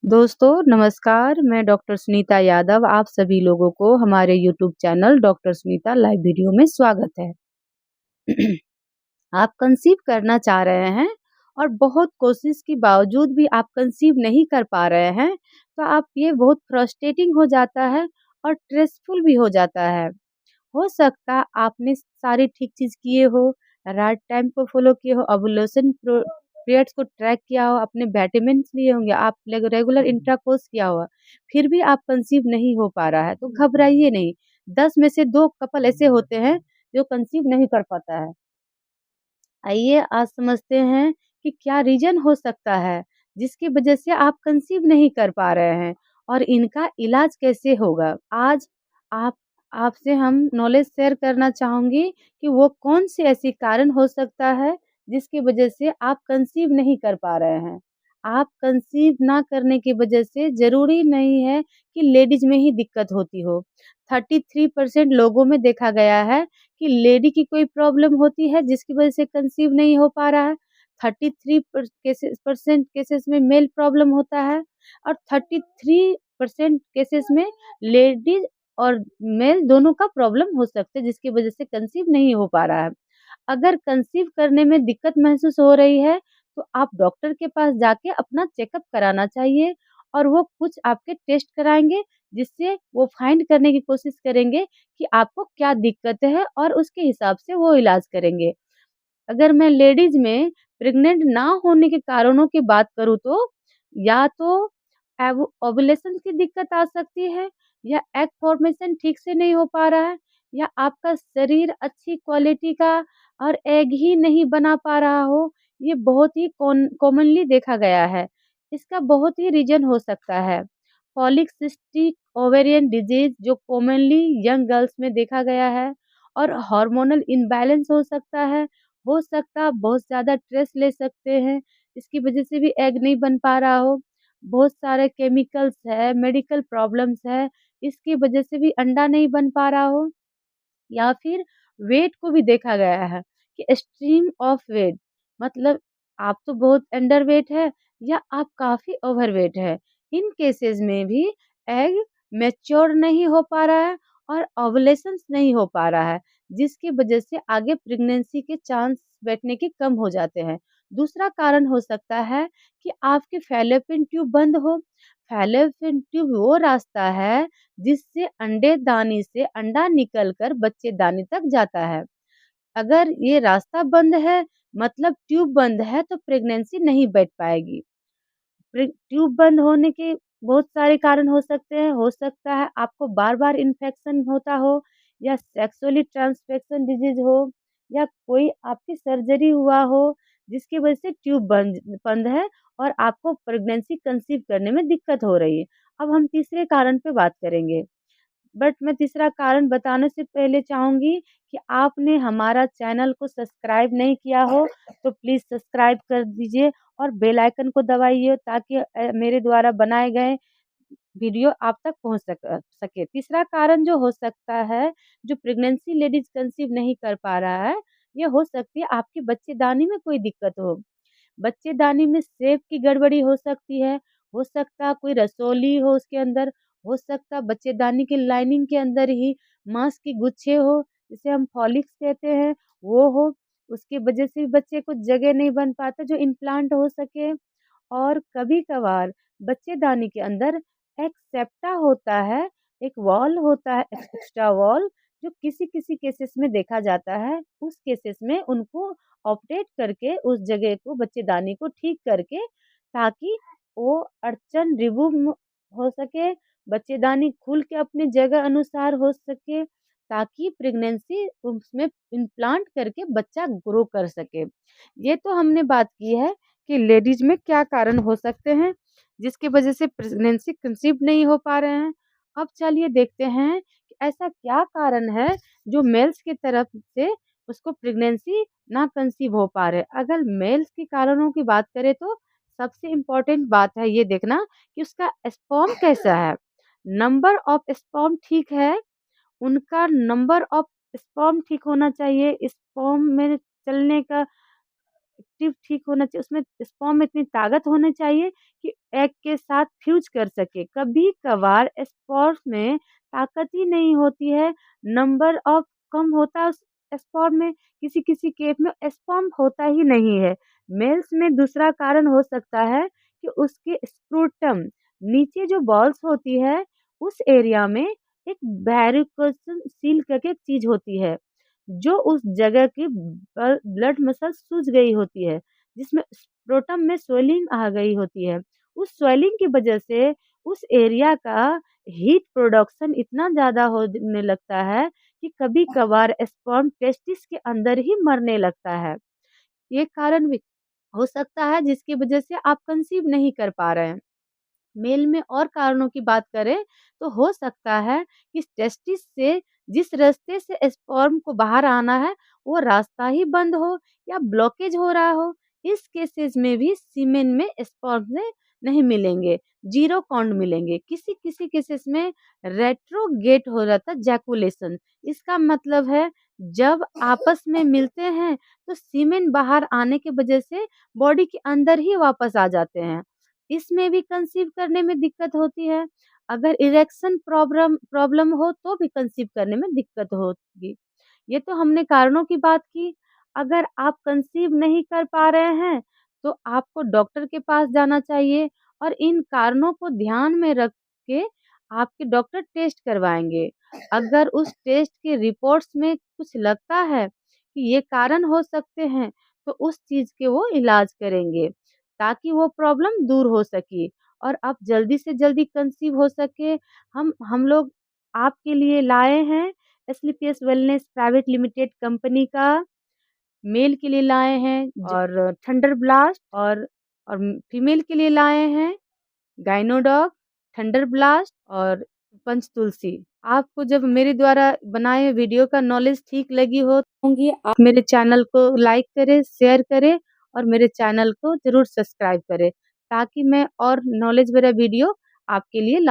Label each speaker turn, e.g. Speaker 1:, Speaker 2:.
Speaker 1: दोस्तों नमस्कार, मैं डॉक्टर सुनीता यादव आप सभी लोगों को हमारे YouTube channel doctor Sunita live video में स्वागत है। आप कंसीव करना चाह रहे हैं और बहुत कोशिश के बावजूद भी आप कंसीव नहीं कर पा रहे हैं, तो आप ये बहुत फ्रस्ट्रेटिंग हो जाता है और स्ट्रेसफुल भी हो जाता है। हो सकता आपने सारी ठीक चीज़ किए हो, राइट टाइम को फ़ॉलो किए हो, ओव्यूलेशन पीरियड्स को ट्रैक किया हो, अपने विटामिन्स लिए होंगे, आप रेगुलर इंटरकोर्स किया होगा, फिर भी आप कंसीव नहीं हो पा रहा है, तो घबराइए नहीं। 10 में से 2 कपल ऐसे होते हैं जो कंसीव नहीं कर पाता है। आइए आज समझते हैं कि क्या रीज़न हो सकता है, जिसकी वजह से आप कंसीव नहीं कर पा रहे हैं और इनका इलाज कैसे होगा। आज आप आपसे हम नॉलेज शेयर करना चाहूँगी कि वो कौन से ऐसी कारण हो सकता है, जिसकी वजह से आप कंसीव नहीं कर पा रहे हैं। आप कंसीव ना करने की वजह से ज़रूरी नहीं है कि लेडीज़ में ही दिक्कत होती हो। 33% लोगों में देखा गया है कि लेडी की कोई प्रॉब्लम होती है जिसकी वजह से कंसीव नहीं हो पा रहा है। 33 परसेंट केसेस में मेल प्रॉब्लम होता है और 33% केसेस में लेडीज और मेल दोनों का प्रॉब्लम हो सकता है जिसकी वजह से कंसीव नहीं हो पा रहा है। अगर कंसीव करने में दिक्कत महसूस हो रही है, तो आप डॉक्टर के पास जाके अपना चेकअप कराना चाहिए और वो कुछ आपके टेस्ट कराएँगे, जिससे वो फाइंड करने की कोशिश करेंगे कि आपको क्या दिक्कत है और उसके हिसाब से वो इलाज करेंगे। अगर मैं लेडीज़ में प्रेग्नेंट ना होने के कारणों की बात करूँ तो या तो ओव्यूलेशन की दिक्कत आ सकती है या एग फॉर्मेशन ठीक से नहीं हो पा रहा है या आपका शरीर अच्छी क्वालिटी का और एग ही नहीं बना पा रहा हो। ये बहुत ही कॉमनली देखा गया है। इसका बहुत ही रीज़न हो सकता है। पॉलीसिस्टिक ओवेरियन डिजीज़ जो कॉमनली यंग गर्ल्स में देखा गया है और हार्मोनल इम्बैलेंस हो सकता है। हो सकता है आप बहुत ज़्यादा स्ट्रेस ले सकते हैं, इसकी वज़ह से भी एग नहीं बन पा रहा हो। बहुत सारे केमिकल्स है, मेडिकल प्रॉब्लम्स है, इसकी वज़ह से भी अंडा नहीं बन पा रहा हो। या फिर वेट को भी देखा गया है कि एक्सट्रीम ऑफ वेट मतलब आप तो बहुत अंडरवेट है या आप काफ़ी ओवरवेट है। इन केसेस में भी एग मैच्योर नहीं हो पा रहा है और ओवुलेशंस नहीं हो पा रहा है, जिसकी वजह से आगे प्रेगनेंसी के चांस बैठने के कम हो जाते हैं। दूसरा कारण हो सकता है कि आपकी फैलोपियन ट्यूब बंद हो। फैलोपियन ट्यूब वो रास्ता है जिससे अंडेदानी से अंडा निकलकर बच्चेदानी तक जाता है। अगर ये रास्ता बंद है मतलब ट्यूब बंद है तो प्रेगनेंसी नहीं बैठ पाएगी। ट्यूब बंद होने के बहुत सारे कारण हो सकते हैं। हो सकता है आपको बार-बार इन्फेक्शन होता हो या सेक्सुअली ट्रांसमिशन डिजीज़ हो या कोई आपकी सर्जरी हुआ हो जिसकी वजह से ट्यूब बंद है और आपको प्रेगनेंसी कंसीव करने में दिक्कत हो रही है। अब हम तीसरे कारण पे बात करेंगे। बट मैं तीसरा कारण बताने से पहले चाहूँगी कि आपने हमारा चैनल को सब्सक्राइब नहीं किया हो, तो प्लीज़ सब्सक्राइब कर दीजिए और बेल आइकन को दबाइए ताकि मेरे द्वारा बनाए गए वीडियो आप तक पहुँच सके। तीसरा कारण जो हो सकता है, जो प्रेग्नेंसी लेडीज़ कंसीव नहीं कर पा रहा है, ये हो सकती है आपकी बच्चेदानी में कोई दिक्कत हो। बच्चेदानी में शेप की गड़बड़ी हो सकता है कोई रसौली हो उसके अंदर, हो सकता है बच्चेदानी की लाइनिंग के अंदर ही मांस के गुच्छे हो, जिसे हम फॉलिक्स कहते हैं, वो हो। उसकी वजह से भी बच्चे को जगह नहीं बन पाता जो इम्प्लांट हो सके और कभी-कभार बच्चेदानी के अंदर एक सेप्टा होता है, एक वॉल होता है, एक्स्ट्रा वॉल जो किसी-किसी केसेस में देखा जाता है। उस केसेस में उनको ऑपरेट करके उस जगह को बच्चेदानी को ठीक करके ताकि वो अड़चन रिमूव हो सके, बच्चेदानी खुल के अपनी जगह अनुसार हो सके, ताकि प्रेगनेंसी उसमें इम्प्लांट करके बच्चा ग्रो कर सके। ये तो हमने बात की है कि लेडीज़ में क्या कारण हो सकते हैं, जिसकी वजह से प्रेगनेंसी कंसीव नहीं हो पा रहे हैं। अब चलिए देखते हैं कि ऐसा क्या कारण है जो मेल्स की तरफ से उसको प्रेगनेंसी ना कंसीव हो पा रहे। अगर मेल्स के कारणों की बात करें तो सबसे इम्पोर्टेंट बात है ये देखना कि उसका स्पर्म कैसा है। नंबर ऑफ स्पर्म ठीक है, उनका नंबर ऑफ स्पर्म ठीक होना चाहिए। स्पर्म में चलने का रिप्रोडक्टिव ठीक होना चाहिए, उसमें स्पर्म में इतनी ताकत होनी चाहिए कि एग के साथ फ्यूज़ कर सके। कभी-कभार स्पर्म में ताकत ही नहीं होती है, नंबर ऑफ कम होता है उस स्पर्म में, किसी-किसी केस में स्पर्म होता ही नहीं है। मेल्स में दूसरा कारण हो सकता है कि उसके स्क्रोटम नीचे जो बॉल्स होती है, उस एरिया में एक वैरिकोसिल सील करके एक चीज़ होती है, जो उस जगह की ब्लड मसल सूज गई होती है, जिसमें स्क्रोटम में स्वेलिंग आ गई होती है। उस स्वेलिंग की वजह से उस एरिया का हीट प्रोडक्शन इतना ज़्यादा होने लगता है कि कभी-कभार स्पर्म टेस्टिस के अंदर ही मरने लगता है। ये कारण भी हो सकता है जिसकी वजह से आप कंसीव नहीं कर पा रहे हैं। मेल में और कारणों की बात करें तो हो सकता है कि टेस्टिस से जिस रास्ते से स्पर्म को बाहर आना है वो रास्ता ही बंद हो या ब्लॉकेज हो रहा हो। इस केसेस में भी सीमेन में स्पर्म से नहीं मिलेंगे, जीरो काउंट मिलेंगे। किसी किसी केसेस में रेट्रोगेट हो जाता है जैकुलेशन। इसका मतलब है जब आपस में मिलते हैं तो सीमेन बाहर आने की वजह से बॉडी के अंदर ही वापस आ जाते हैं। इसमें भी कंसीव करने में दिक्कत होती है। अगर इरेक्शन प्रॉब्लम हो तो भी कंसीव करने में दिक्कत होगी। ये तो हमने कारणों की बात की। अगर आप कंसीव नहीं कर पा रहे हैं, तो आपको डॉक्टर के पास जाना चाहिए और इन कारणों को ध्यान में रख के आपके डॉक्टर टेस्ट करवाएँगे। अगर उस टेस्ट के रिपोर्ट्स में कुछ लगता है कि ये कारण हो सकते हैं, तो उस चीज़ के वो इलाज करेंगे, ताकि वो प्रॉब्लम दूर हो सके और आप जल्दी से जल्दी कंसीव हो सके। हम लोग आपके लिए लाए हैं एसलीपीएस वेलनेस प्राइवेट लिमिटेड कंपनी का मेल के लिए लाए हैं और थंडर ब्लास्ट और फीमेल के लिए लाए हैं गाइनोडॉग, थंडर ब्लास्ट और पंचतुलसी। आपको जब मेरे द्वारा बनाए हुए वीडियो का नॉलेज ठीक लगी हो होंगी, आप मेरे चैनल को लाइक करें, शेयर करें और मेरे चैनल को ज़रूर सब्सक्राइब करें, ताकि मैं और नॉलेज भरा वीडियो आपके लिए ला